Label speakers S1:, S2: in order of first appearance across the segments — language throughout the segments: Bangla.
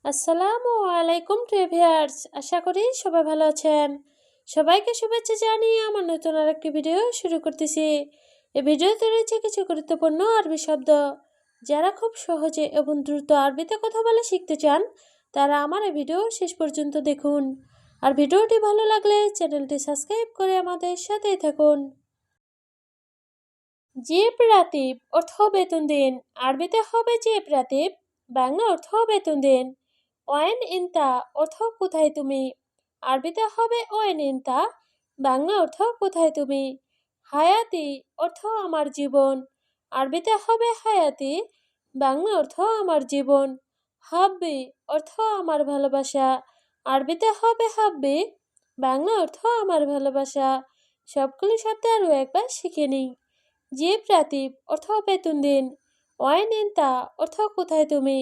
S1: আসসালামু আলাইকুম ভিউয়ার্স, আশা করি সবাই ভালো আছেন। সবাইকে শুভেচ্ছা জানিয়ে আমার নতুন আরেকটি ভিডিও শুরু করতেছি। এই ভিডিওতে রয়েছে কিছু গুরুত্বপূর্ণ আরবি শব্দ। যারা খুব সহজে এবং দ্রুত আরবিতে কথা বলে শিখতে চান, তারা আমার এই ভিডিও শেষ পর্যন্ত দেখুন। আর ভিডিওটি ভালো লাগলে চ্যানেলটি সাবস্ক্রাইব করে আমাদের সাথেই থাকুন। জিব রাতিব অর্থ বেতন দিন। আরবিতে হবে জিব রাতিব, বাংলা অর্থ বেতন দিন। ওয়েন ইনতা অর্থ কোথায় তুমি। আরবিতে হবে ওয়েন ইনতা, বাংলা অর্থ কোথায় তুমি। হায়াতি অর্থ আমার জীবন। আরবিতে হবে হায়াতি, বাংলা অর্থ আমার জীবন। হাব্বি অর্থ আমার ভালোবাসা। আরবিতে হবে হাব্বি, বাংলা অর্থ আমার ভালোবাসা। সবগুলি শব্দ আরও একবার শিখে নিই। জিব রাতিব অর্থ বেতন দিন। ওয়েন ইনতা অর্থ কোথায় তুমি।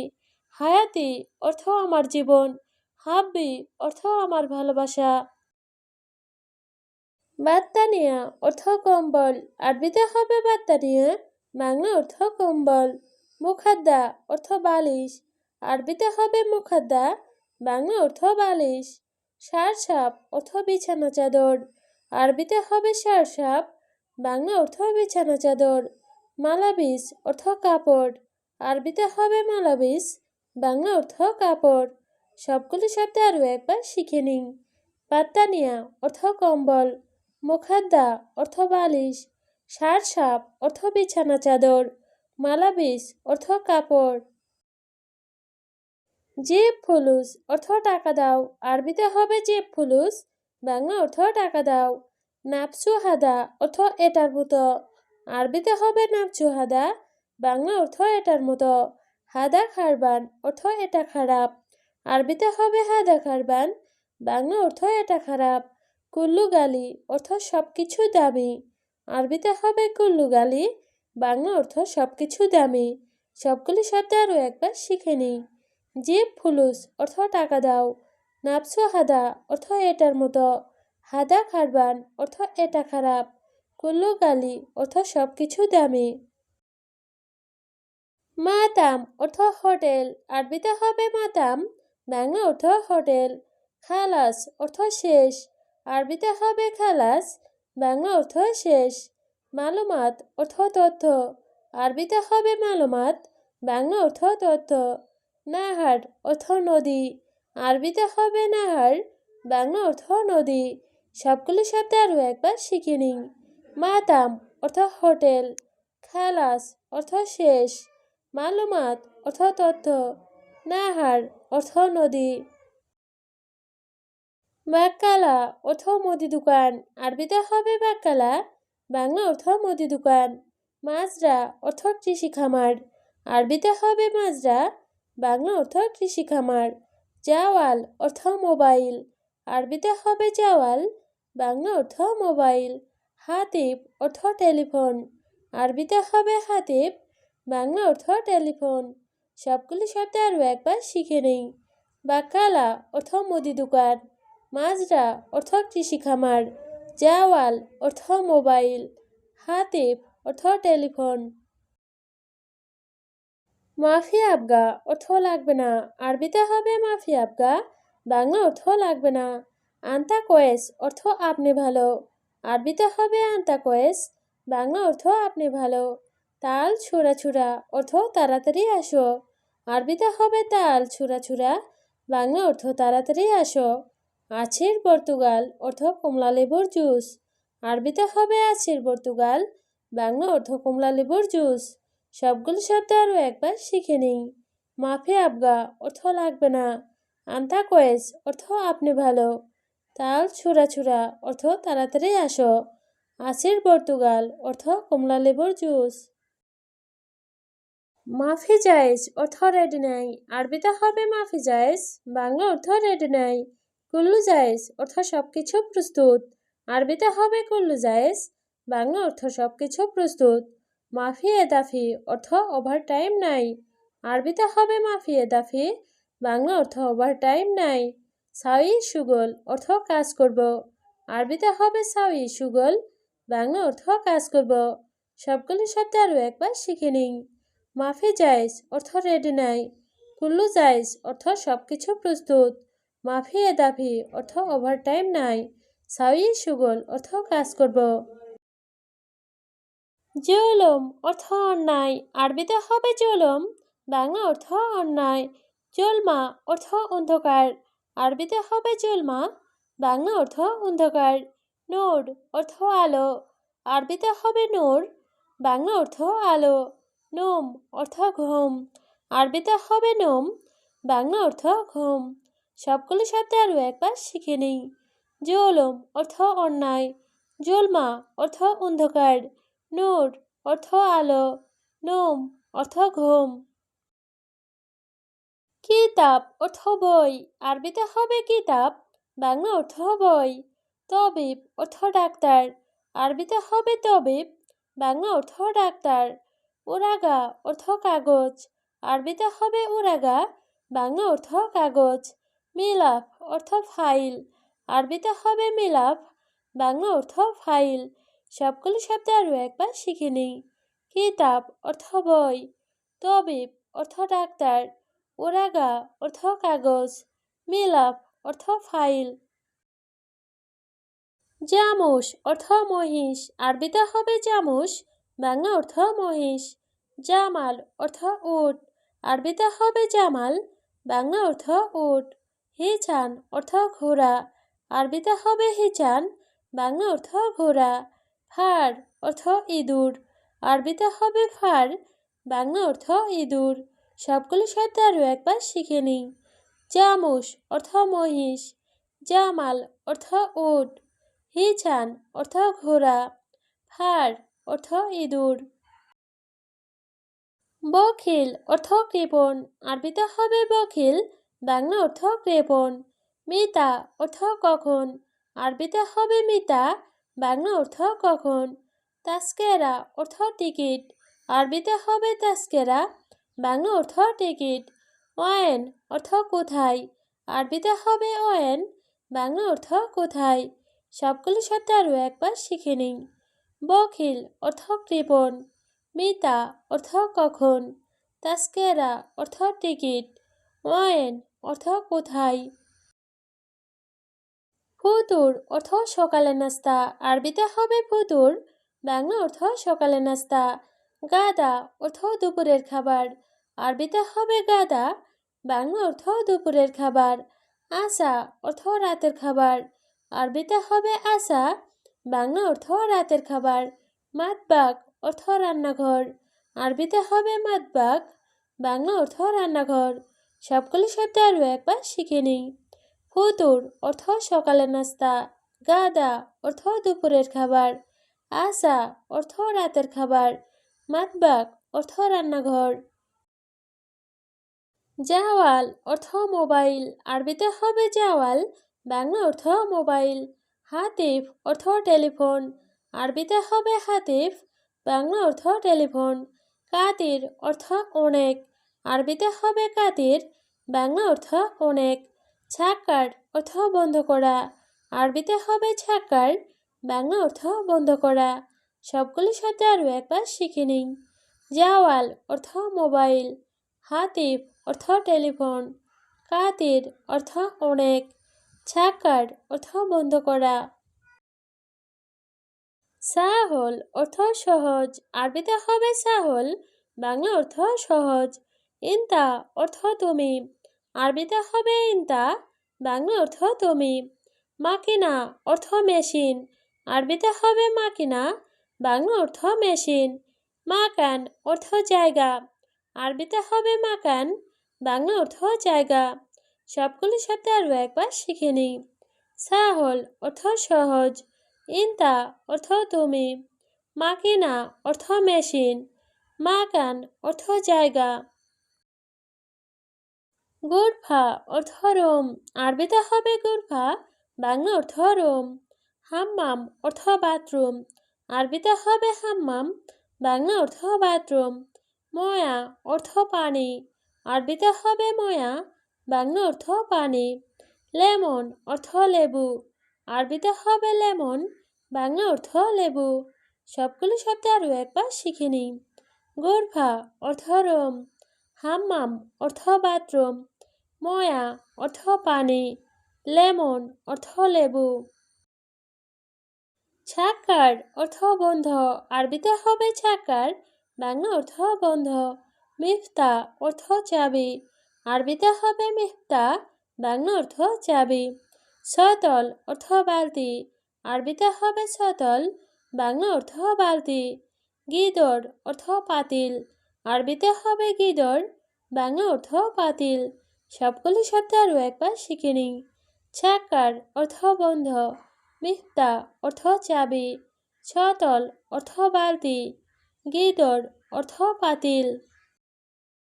S1: হায়াতি অর্থ আমার জীবন। হাব্বি অর্থ আমার ভালোবাসা। বাত্তানিয়া অর্থ কম্বল। আরবিতে হবে বাত্তানিয়া, বাংলা অর্থ কম্বল। মুখাদ্দা অর্থ বালিশ। আরবিতে হবে মুখাদ্দা, বাংলা অর্থ বালিশ। সারসাপ অর্থ বিছানা চাদর। আরবিতে হবে সারসাপ, বাংলা অর্থ বিছানা চাদর। মালাবিস অর্থ কাপড়। আরবিতে হবে মালাবিস, বাংলা অর্থ কাপড়। সবগুলি শব্দ আরও একবার শিখে নিন। বাত্তানিয়া অর্থ কম্বল, মুখাদ্দা অর্থ বালিশ, সারসাপ অর্থ বিছানা চাদর, মালাবিস অর্থ কাপড়। জেব ফুলুস অর্থ টাকা দাও। আরবিতে হবে জেব ফুলুস, বাংলা অর্থ টাকা দাও। নাপসু হাদা অর্থ এটার মতো। আরবিতে হবে নাপসু হাদা, বাংলা অর্থ এটার মতো। হাদা খারবান অর্থ এটা খারাপ। আরবিতে হবে হাদা খারবান, বাংলা অর্থ এটা খারাপ। কুল্লু গালি অর্থ সব কিছু দামি। আরবিতে হবে কুল্লু গালি, বাংলা অর্থ সব কিছু দামি। সবগুলি শব্দ আরও একবার শিখে নিই। জিব ফুলুস অর্থ টাকা দাও। নাপসু হাদা অর্থ এটার মতো। হাদা খারবান অর্থ এটা খারাপ। কুল্লু গালি অর্থ সব কিছু দামি। মাতাম অর্থ হোটেল। আরবিতে হবে মাতাম, বাংলা অর্থ হোটেল। খালাস অর্থ শেষ। আরবিতে হবে খালাস, বাংলা অর্থ শেষ। মালুমাত অর্থ তথ্য। আরবিতে হবে মালুমাত, বাংলা অর্থ তথ্য। নাহার অর্থ নদী। আরবিতে হবে নাহার, বাংলা অর্থ নদী। সবগুলি শব্দ আরও একবার শিখে নিন। মাতাম অর্থ হোটেল। খালাস অর্থ শেষ। মালুমাত অর্থ তথ্য। নাহার অর্থ নদী। বাক্কালা অর্থ মুদি দোকান। আরবিতে হবে বাক্কালা, বাংলা অর্থ মুদি দোকান। মাজরা অর্থ কৃষি খামার। আরবিতে হবে মাজরা, বাংলা অর্থ কৃষি খামার। জাওয়াল অর্থ মোবাইল। আরবিতে হবে জাওয়াল, বাংলা অর্থ মোবাইল। হাতিব অর্থ টেলিফোন। আরবিতে হবে হাতিব, বাংলা অর্থ টেলিফোন। সবগুলি শব্দ আরও একবার শিখে নেই। বাক্কালা অর্থ মুদি দোকান, মাজরা অর্থ কৃষি খামার, জাওয়াল অর্থ মোবাইল, হাতিব অর্থ টেলিফোন। মাফি আবগা অর্থ লাগবে না। আরবিতে হবে মাফি আবগা, বাংলা অর্থ লাগবে না। আন্তা কোয়েস অর্থ আপনি ভালো। আরবিতে হবে আন্তা কোয়েস, বাংলা অর্থ আপনি ভালো। তাল ছুরা ছুরা অর্থ তাড়াতাড়ি আসো। আরবিতে হবে তাল ছুরা ছুরা, বাংলা অর্থ তাড়াতাড়ি আসো। আছির পর্তুগাল অর্থ কমলা লেবুর জুস। আরবিতে হবে আছির পর্তুগাল, বাংলা অর্থ কমলা লেবুর জুস। সবগুলো শব্দ আরও একবার শিখে নিই। মাফি আবগা অর্থ লাগবে না। আন্তা কোয়েস অর্থ আপনি ভালো। তাল ছুরা ছুরা অর্থ তাড়াতাড়ি আসো। আছির পর্তুগাল অর্থ কমলা লেবুর জুস। মাফি জায়েজ অর্থ রেডি নাই। আরবিতে হবে মাফি জায়েজ, বাংলা অর্থ রেডি নাই। কুল্লু জায়েজ অর্থ সবকিছু প্রস্তুত। আরবিতে হবে কুল্লু জায়েজ, বাংলা অর্থ সবকিছু প্রস্তুত। মাফি এদাফি অর্থ ওভার টাইম নাই। আরবিতে হবে মাফি এদাফি, বাংলা অর্থ ওভার টাইম নাই। সাউই সুগল অর্থ কাজ করব। আরবিতে হবে সাউই সুগল, বাংলা অর্থ কাজ করব। সবগুলি শব্দ আরও একবার শিখে নিই। মাফি জায়েজ অর্থ রেডি নাই। কুল্লু জাইজ অর্থ সব কিছু প্রস্তুত। মাফি এদাফি অর্থ ওভারটাইম নাই। সাউই সুগল অর্থ কাজ করব। জুলুম অর্থ অন্যায়, আরবিতে হবে জুলুম, বাংলা অর্থ অন্যায়। জুলমা অর্থ অন্ধকার, আরবিতে হবে জুলমা, বাংলা অর্থ অন্ধকার। নূর অর্থ আলো, আরবিতে হবে নূর, বাংলা অর্থ আলো। নুম অর্থ ঘুম, আরবিতে হবে নুম, বাংলা অর্থ ঘুম। সবগুলো শব্দ আরও একবার শিখে নিই। জুলুম অর্থ অন্যায়, জুলমা অর্থ অন্ধকার, নূর অর্থ আলো, নুম অর্থ ঘুম। কিতাব অর্থ বই, আরবিতে হবে কিতাব, বাংলা অর্থ বই। তবিব অর্থ ডাক্তার, আরবিতে হবে তবিব, বাংলা অর্থ ডাক্তার। উরাগা অর্থ কাগজ, আরবিতে হবে উরাগা, বাংলা অর্থ কাগজ। মিলাফ অর্থ ফাইল, আরবিতে হবে মিলাফ, বাংলা অর্থ ফাইল। সবগুলো শব্দ আরও একবার শিখে নিই। কিতাব অর্থ বই, তবিব অর্থ ডাক্তার, উরাগা অর্থ কাগজ, মিলাফ অর্থ ফাইল। জামুস অর্থ মহিষ, আরবিতে হবে জামুস, বাংলা অর্থ মহিষ। জামাল অর্থ উট, আরবিতে হবে জামাল, বাংলা অর্থ উট। হিচান অর্থ ঘোড়া, আরবিতে হবে হিচান, বাংলা অর্থ ঘোড়া। ফার অর্থ ইঁদুর, আরবিতে হবে ফার, বাংলা অর্থ ইঁদুর। সবগুলো শব্দ আরও একবার শিখে নিই। জামুস অর্থ মহিষ, জামাল অর্থ উট, হিচান অর্থ ঘোড়া, ফার অর্থ ইঁদুর। বখিল অর্থ কৃপণ, আরবিতে হবে বখিল, বাংলা অর্থ কৃপণ। মিতা অর্থ কখন, আরবিতে হবে মিতা, বাংলা অর্থ কখন। তাস্কেরা অর্থ টিকিট, আরবিতে হবে তাস্কেরা, বাংলা অর্থ টিকিট। ওয়েন অর্থ কোথায়, আরবিতে হবে ওয়েন, বাংলা অর্থ কোথায়। সবগুলো শব্দ আরও একবার শিখে নিই। বখিল অর্থ কৃপণ, মিতা অর্থ কখন, তাস্কেরা অর্থ টিকিট, ওয়েন অর্থ কোথায়। ফুতুর অর্থ সকালের নাস্তা, আরবিতে হবে ফুতুর, বাংলা অর্থ সকালের নাস্তা। গাদা অর্থ দুপুরের খাবার, আরবিতে হবে গাদা, বাংলা অর্থ দুপুরের খাবার। আসা অর্থ রাতের খাবার, আরবিতে হবে আসা, বাংলা অর্থ রাতের খাবার। মাতবাগ অর্থ রান্নাঘর, আরবিতে হবে মাতবাগ, বাংলা অর্থ রান্নাঘর। সবগুলো শব্দ আরও একবার শিখে নিই। ফুতুর অর্থ সকালের নাস্তা, গাদা অর্থ দুপুরের খাবার, আসা অর্থ রাতের খাবার, মাতবাগ অর্থ রান্নাঘর। জাওয়াল অর্থ মোবাইল, আরবিতে হবে জাওয়াল, বাংলা অর্থ মোবাইল। হাতিফ অর্থ টেলিফোন, আরবিতে হবে হাতিফ, বাংলা অর্থ টেলিফোন। কাতির অর্থ অনেক, আরবিতে হবে কাতির, বাংলা অর্থ অনেক। ছাক্কার অর্থ বন্ধ করা, আরবিতে হবে ছাক্কার, বাংলা অর্থ বন্ধ করা। সবগুলো শব্দ আরও একবার শিখে নিই। জাওয়াল অর্থ মোবাইল, হাতিফ অর্থ টেলিফোন, কাতির অর্থ অনেক, ছাক্কার অর্থ বন্ধ করা। সাহল অর্থ সহজ, আরবিতে হবে সাহল, বাংলা অর্থ সহজ। ইনতা অর্থ তুমি, আরবিতে হবে ইনতা, বাংলা অর্থ তুমি। মাকিনা অর্থ মেশিন, আরবিতে হবে মাকিনা, বাংলা অর্থ মেশিন। মাকান অর্থ জায়গা, আরবিতে হবে মাকান, বাংলা অর্থ জায়গা। সবগুলো শব্দ আরও একবার শিখে নিই। সাহল অর্থ সহজ, ইনতা অর্থ তুমি, মাকিনা অর্থ মেশিন, মাকান অর্থ জায়গা। গুরফা অর্থ রুম, আরবিতে হবে গুরফা, বাংলা অর্থ রুম। হাম্মাম অর্থ বাথরুম, আরবিতে হবে হাম্মাম, বাংলা অর্থ বাথরুম। ময়া অর্থ পানি, আরবিতে হবে ময়া, বাংলা অর্থ পানি। লেমন অর্থ লেবু, আরবিতে হবে লেমন, বাংলা অর্থ লেবু। সবগুলো শব্দ আরও একবার শিখে নিই। গুরফা অর্থ রুম, হাম্মাম অর্থ বাথরুম, ময়া অর্থ পানি, লেমন অর্থ লেবু। ছাক্কার অর্থ বন্ধ, আরবিতে হবে ছাক্কার, বাংলা অর্থ বন্ধ। মিফতা অর্থ চাবি, আরবিতে হবে মিফতা, বাংলা অর্থ চাবি। সতল অর্থ বালতি, আরবিতে হবে সতল, বাংলা অর্থ বালতি। গিদর অর্থ পাতিল, আরবিতে হবে গিদর, বাংলা অর্থ পাতিল। সবগুলি শব্দ আরও একবার শিখে নিই। ছাক্কার অর্থ বন্ধ, মিফতা অর্থ চাবি, সতল অর্থ বালতি, গিদর অর্থ পাতিল।